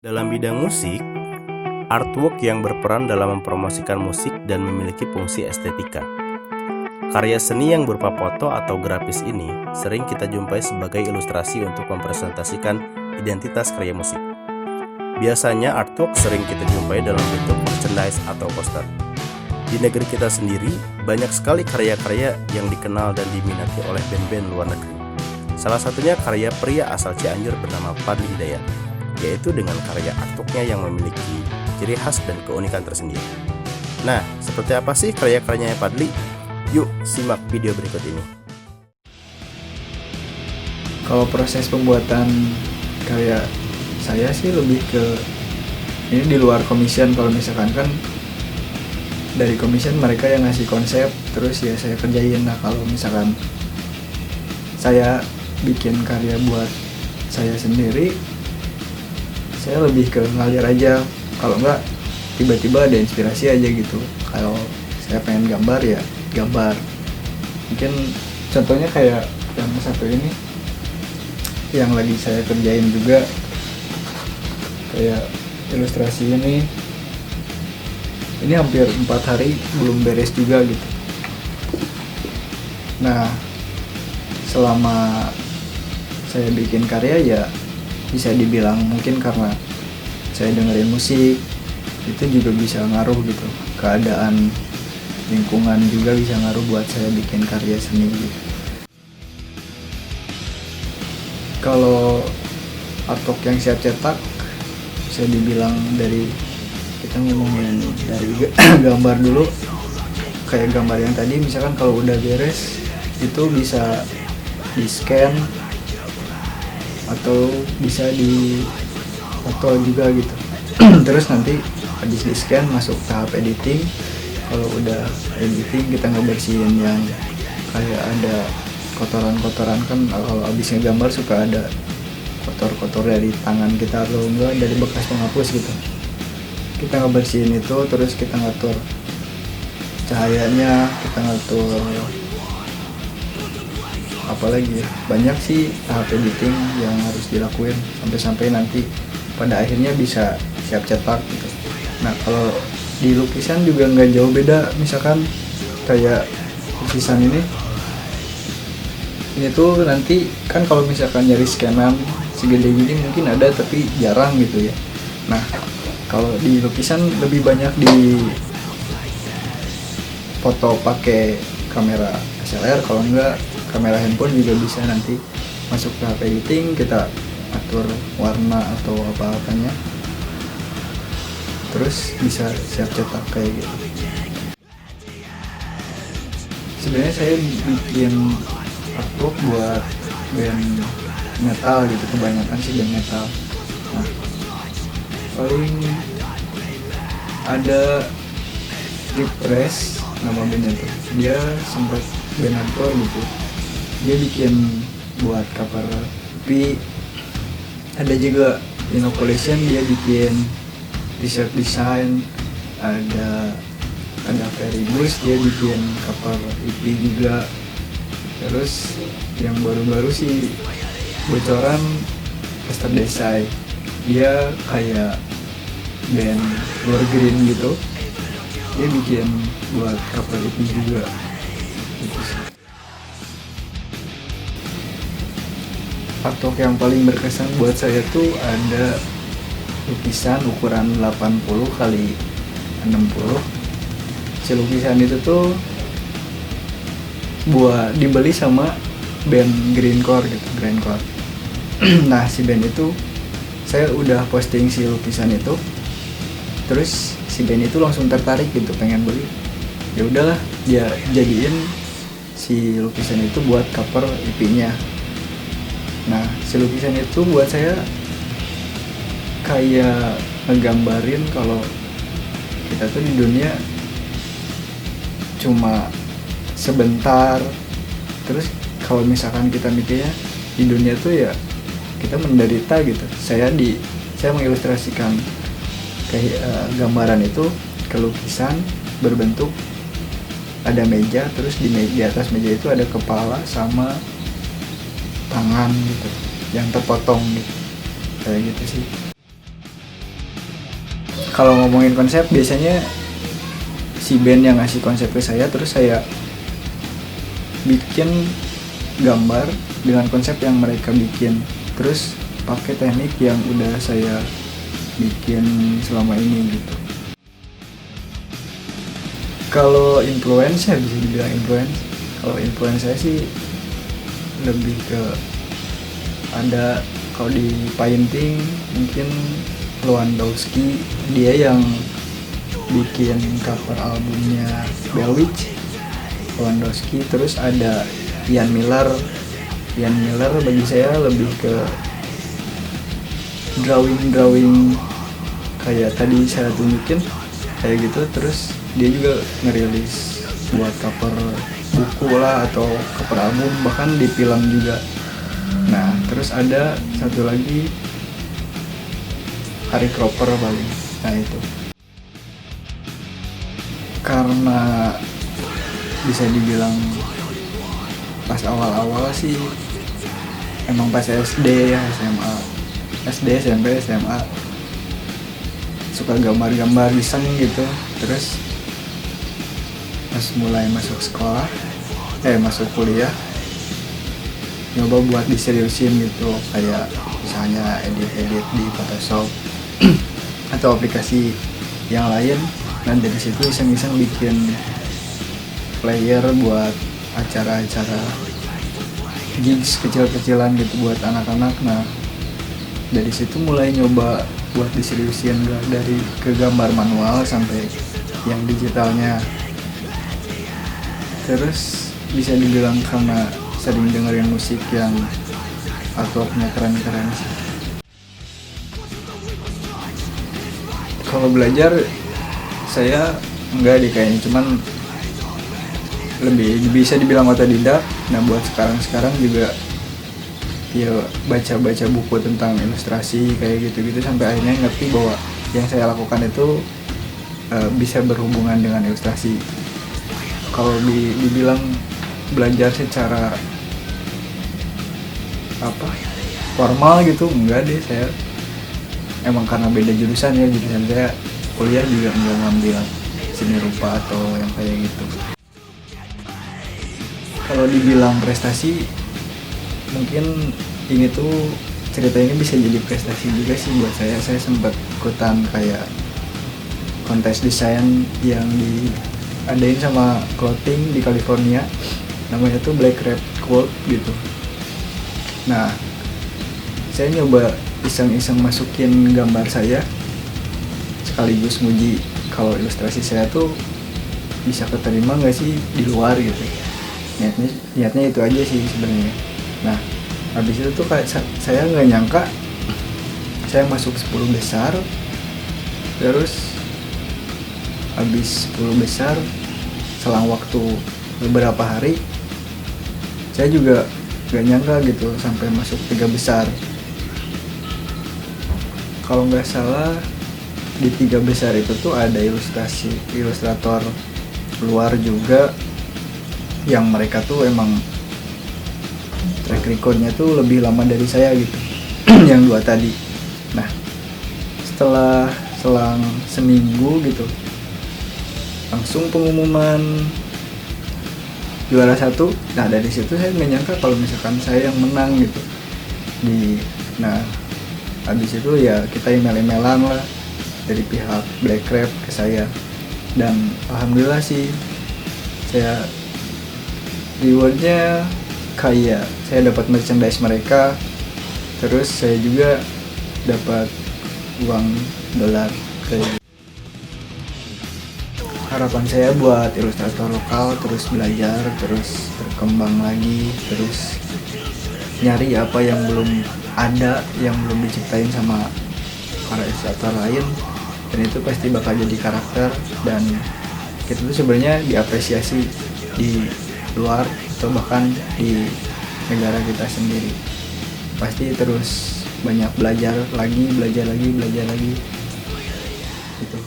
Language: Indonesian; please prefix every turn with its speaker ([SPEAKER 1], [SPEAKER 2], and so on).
[SPEAKER 1] Dalam bidang musik, artwork yang berperan dalam mempromosikan musik dan memiliki fungsi estetika. Karya seni yang berupa foto atau grafis ini sering kita jumpai sebagai ilustrasi untuk mempresentasikan identitas karya musik. Biasanya artwork sering kita jumpai dalam bentuk merchandise atau poster. Di negeri kita sendiri, banyak sekali karya-karya yang dikenal dan diminati oleh band-band luar negeri. Salah satunya karya pria asal Cianjur bernama Fadly Hidayat, yaitu dengan karya artworknya yang memiliki ciri khas dan keunikan tersendiri. Nah, seperti apa sih karya-karyanya Fadly? Yuk, simak video berikut ini.
[SPEAKER 2] Kalau proses pembuatan karya saya sih lebih ke ini di luar commission. Kalau misalkan kan dari commission mereka yang ngasih konsep, terus ya saya kerjain. Nah kalau misalkan saya bikin karya buat saya sendiri, saya lebih ke ngalir aja. Kalau enggak tiba-tiba ada inspirasi aja gitu. Kalau saya pengen gambar ya gambar. Mungkin contohnya kayak yang satu ini yang lagi saya kerjain juga, kayak ilustrasi ini hampir 4 hari belum beres juga gitu. Nah selama saya bikin karya ya bisa dibilang mungkin karena saya dengerin musik, itu juga bisa ngaruh gitu. Keadaan lingkungan juga bisa ngaruh buat saya bikin karya seni gitu. Kalau artwork yang siap cetak bisa dibilang dari, kita ngomongin dari gambar dulu. Kayak gambar yang tadi misalkan kalau udah beres itu bisa di scan atau bisa di foto juga gitu. Terus nanti habis di scan masuk tahap editing. Kalau udah editing kita ngebersihin yang kayak ada kotoran-kotoran, kan kalau habis ngegambar suka ada kotor-kotor dari tangan kita atau enggak dari bekas penghapus gitu. Kita ngebersihin itu, terus kita ngatur cahayanya, kita ngatur apalagi ya, banyak sih tahap editing yang harus dilakuin sampai nanti pada akhirnya bisa siap cetak gitu. Nah kalau di lukisan juga nggak jauh beda. Misalkan kayak lukisan ini tuh nanti kan kalau misalkan nyari scanan segede gini mungkin ada tapi jarang gitu ya. Nah kalau di lukisan lebih banyak di foto pakai kamera SLR, kalau enggak kamera handphone juga bisa. Nanti masuk ke editing, kita atur warna atau apa-apanya, terus bisa siap cetak kayak gitu. Sebenarnya saya bikin artwork buat band metal gitu, kebanyakan sih band metal. Nah paling ada Repress nama bandnya tuh, dia sempat band hardcore gitu, dia bikin buat cover EP. Ada juga Inoculation, dia bikin t-shirt design. Ada Veribus, dia bikin cover EP juga. Terus yang baru-baru sih Bocoran Master Desai, dia kayak band luar green gitu, dia bikin buat cover EP juga gitu sih. Artwork yang paling berkesan buat saya tuh ada lukisan ukuran 80 kali 60. Si lukisan itu tuh buat dibeli sama band Greencore gitu, Greencore. Nah si band itu saya udah posting si lukisan itu, terus si band itu langsung tertarik gitu pengen beli. Ya udahlah dia jadiin si lukisan itu buat cover EP-nya. Nah si lukisan itu buat saya kayak ngegambarin kalau kita tuh di dunia cuma sebentar. Terus kalau misalkan kita mikirnya di dunia tuh ya kita menderita gitu. Saya mengilustrasikan kayak gambaran itu ke lukisan berbentuk ada meja, terus di atas meja itu ada kepala sama tangan gitu yang terpotong gitu, kayak gitu sih. Kalau ngomongin konsep, biasanya si band yang ngasih konsep ke saya, terus saya bikin gambar dengan konsep yang mereka bikin, terus pakai teknik yang udah saya bikin selama ini gitu. Kalau influence ya bisa dibilang influence. Kalau influence saya sih lebih ke ada, kalau di painting mungkin Lewandowski, dia yang bikin cover albumnya Bellwitch, Lewandowski. Terus ada Ian Miller bagi saya lebih ke drawing kayak tadi saya tunjukin kayak gitu. Terus dia juga ngerilis buat cover buku lah atau cover album, bahkan di film juga. Nah terus ada satu lagi Harry Cropper paling. Nah itu karena bisa dibilang pas awal-awal sih emang pas SD ya, SD, SMP, SMA suka gambar-gambar iseng gitu. Terus pas mulai masuk sekolah, masuk kuliah, nyoba buat diseriusin gitu, kayak misalnya edit di Photoshop atau aplikasi yang lain. Nah dari situ iseng-iseng bikin player buat acara-acara gigs kecil-kecilan gitu buat anak-anak. Nah dari situ mulai nyoba buat diseriusin, dari ke gambar manual sampai yang digitalnya. Terus bisa dibilang karena sering dengerin musik yang artworknya keren-keren sih. Kalau belajar saya enggak deh kayaknya, cuman lebih bisa dibilang otodidak. Nah buat sekarang juga ya baca-baca buku tentang ilustrasi kayak gitu-gitu sampai akhirnya ngerti bahwa yang saya lakukan itu bisa berhubungan dengan ilustrasi. Kalau dibilang belajar secara formal gitu enggak deh, saya emang karena beda jurusan ya, jurusan saya kuliah juga enggak ngambil seni rupa atau yang kayak gitu. Kalau dibilang prestasi, mungkin ini tuh cerita ini bisa jadi prestasi juga sih buat saya. Saya sempat ikutan kayak kontes desain yang diadain sama clothing di California, namanya tuh Black Red Gold gitu. Nah saya nyoba iseng-iseng masukin gambar saya, sekaligus nguji kalau ilustrasi saya tuh bisa keterima nggak sih di luar gitu. Niatnya itu aja sih sebenarnya. Nah habis itu tuh kayak saya nggak nyangka saya masuk 10 besar. Terus habis 10 besar, selang waktu beberapa hari saya juga nggak nyangka gitu sampai masuk 3 besar. Kalau nggak salah di 3 besar itu tuh ada ilustrator luar juga, yang mereka tuh emang track recordnya tuh lebih lama dari saya gitu. Yang 2 tadi. Nah setelah selang seminggu gitu langsung pengumuman juara 1. Nah dari situ saya nggak nyangka kalau misalkan saya yang menang gitu. Nah habis itu ya kita email-emailan lah dari pihak Black Crab ke saya, dan alhamdulillah sih saya rewardnya kayak saya dapat merchandise mereka, terus saya juga dapat uang dolar. Harapan saya buat ilustrator lokal terus belajar, terus berkembang lagi, terus nyari apa yang belum ada, yang belum diciptain sama para ilustrator lain, dan itu pasti bakal jadi karakter, dan kita tuh sebenarnya diapresiasi di luar atau bahkan di negara kita sendiri. Pasti terus banyak belajar lagi gitu.